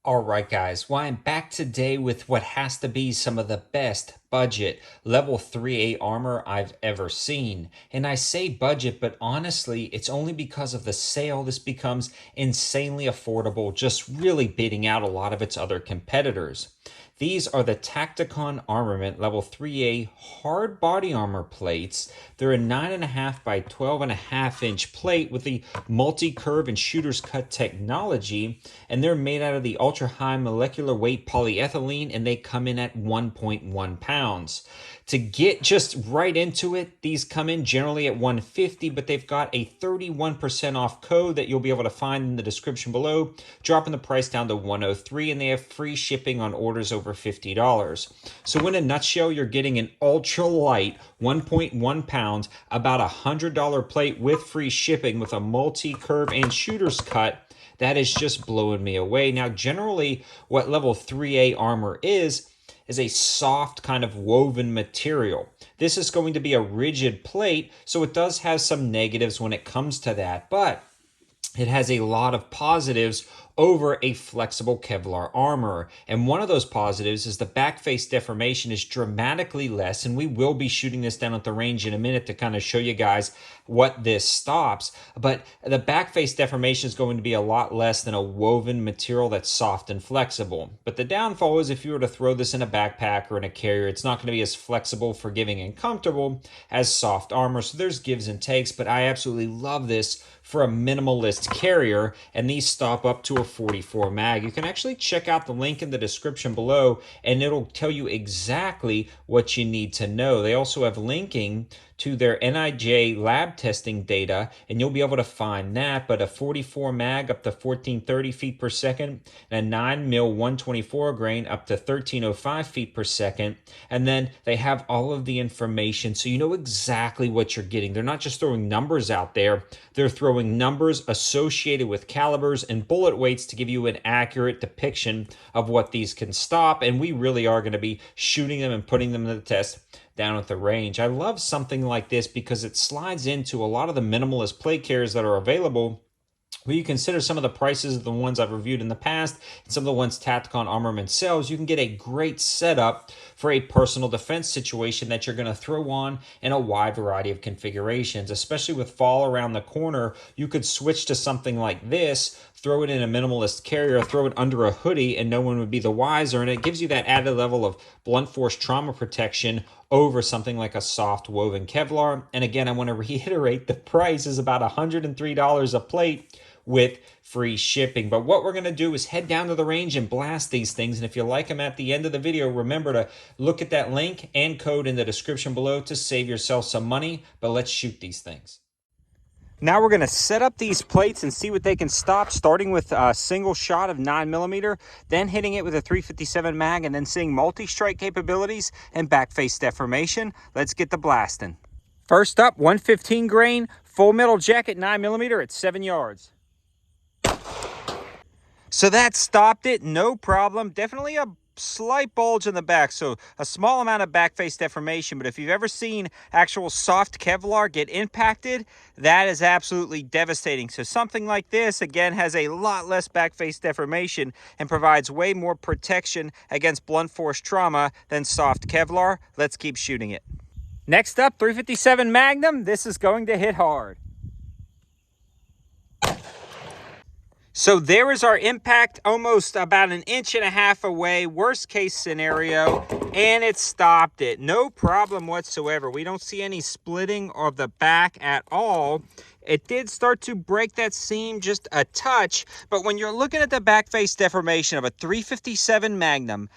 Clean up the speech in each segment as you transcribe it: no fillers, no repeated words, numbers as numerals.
All right, guys. Well, I'm back today with what has to be some of the best budget level 3A armor I've ever seen. And I say budget, but honestly, it's only because of the sale this becomes insanely affordable, just really beating out a lot of its other competitors. These are the Tacticon Armament Level 3A hard body armor plates. They're a 9.5 by 12.5 inch plate with the multi-curve and shooter's cut technology, and they're made out of the ultra-high molecular weight polyethylene, and they come in at 1.1 pounds. To get just right into it, these come in generally at $150, but they've got a 31% off code that you'll be able to find in the description below, dropping the price down to $103, and they have free shipping on orders over $50. So in a nutshell, you're getting an ultra light 1.1 pounds, about $100 plate with free shipping with a multi-curve and shooter's cut. That is just blowing me away. Now, generally, what level 3A armor is a soft kind of woven material. This is going to be a rigid plate, so it does have some negatives when it comes to that, but it has a lot of positives over a flexible Kevlar armor. And one of those positives is the back face deformation is dramatically less, and we will be shooting this down at the range in a minute to kind of show you guys what this stops. But the back face deformation is going to be a lot less than a woven material that's soft and flexible. But the downfall is if you were to throw this in a backpack or in a carrier, it's not going to be as flexible, forgiving, and comfortable as soft armor. So there's gives and takes, but I absolutely love this for a minimalist carrier, and these stop up to a 44 mag. You can actually check out the link in the description below, and it'll tell you exactly what you need to know. They also have linking to their NIJ lab testing data, and you'll be able to find that. But a 44 mag up to 1430 feet per second, and a 9 mil 124 grain up to 1305 feet per second. And then they have all of the information, so you know exactly what you're getting. They're not just throwing numbers out there, they're throwing numbers associated with calibers and bullet weights to give you an accurate depiction of what these can stop. And we really are going to be shooting them and putting them to the test down at the range. I love something like this because it slides into a lot of the minimalist plate carriers that are available. When you consider some of the prices of the ones I've reviewed in the past and some of the ones Tacticon Armament sells, you can get a great setup for a personal defense situation that you're going to throw on in a wide variety of configurations. Especially with fall around the corner, you could switch to something like this, throw it in a minimalist carrier, throw it under a hoodie, and no one would be the wiser. And it gives you that added level of blunt force trauma protection over something like a soft woven Kevlar. And again, I want to reiterate, the price is about $103 a plate with free shipping. But what we're going to do is head down to the range and blast these things. And if you like them at the end of the video, remember to look at that link and code in the description below to save yourself some money. But let's shoot these things. Now we're going to set up these plates and see what they can stop, starting with a single shot of 9mm, then hitting it with a 357 mag, and then seeing multi-strike capabilities and back face deformation. Let's get the blasting. First up, 115 grain, full metal jacket, 9mm at 7 yards. So that stopped it, no problem. Definitely a slight bulge in the back, so a small amount of back face deformation. But if you've ever seen actual soft Kevlar get impacted, that is absolutely devastating. So something like this, again, has a lot less back face deformation and provides way more protection against blunt force trauma than soft Kevlar. Let's keep shooting it. Next up, 357 Magnum. This is going to hit hard. So there is our impact, almost about 1.5 inches away, worst case scenario, and it stopped it. No problem whatsoever. We don't see any splitting of the back at all. It did start to break that seam just a touch, but when you're looking at the back face deformation of a 357 Magnum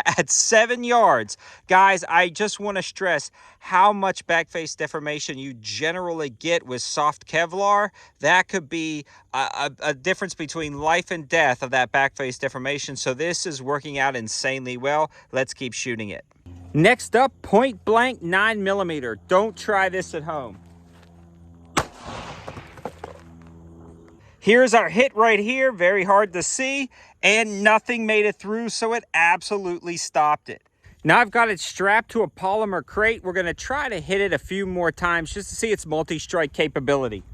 at 7 yards, guys, I just want to stress how much back face deformation you generally get with soft Kevlar. That could be a difference between life and death of that back face deformation. So this is working out insanely well. Let's keep shooting it. Next up, point blank 9mm. Don't try this at home. Here's our hit right here, very hard to see, and nothing made it through, so it absolutely stopped it. Now I've got it strapped to a polymer crate. We're going to try to hit it a few more times just to see its multi-strike capability.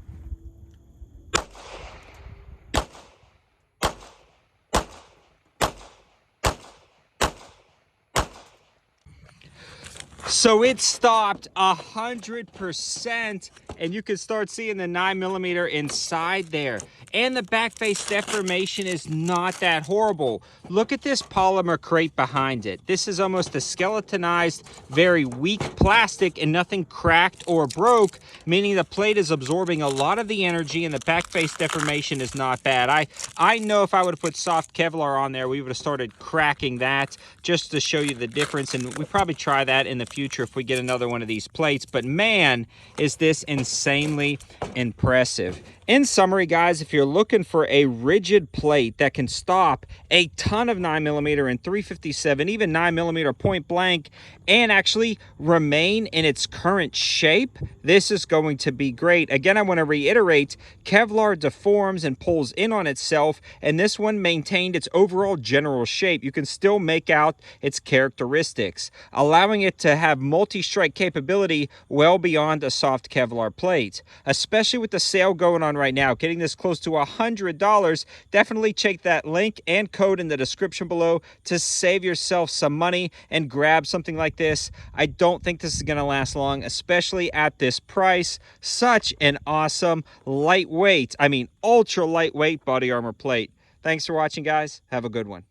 So it stopped 100%, and you can start seeing the 9mm inside there. And the back face deformation is not that horrible. Look at this polymer crate behind it. This is almost a skeletonized, very weak plastic, and nothing cracked or broke, meaning the plate is absorbing a lot of the energy, and the back face deformation is not bad. I know if I would have put soft Kevlar on there, we would have started cracking that, just to show you the difference, and we probably try that in the future if we get another one of these plates. But man, is this insanely impressive. In summary, guys, if you're looking for a rigid plate that can stop a ton of 9mm and 357, even 9mm point blank, and actually remain in its current shape, this is going to be great. Again, I want to reiterate, Kevlar deforms and pulls in on itself, and this one maintained its overall general shape. You can still make out its characteristics, allowing it to have multi-strike capability well beyond a soft Kevlar plate. Especially with the sale going on right now, getting this close to $100, definitely check that link and code in the description below to save yourself some money and grab something like this. I don't think this is going to last long, especially at this price. Such an awesome lightweight, I mean ultra lightweight body armor plate. Thanks for watching, guys. Have a good one.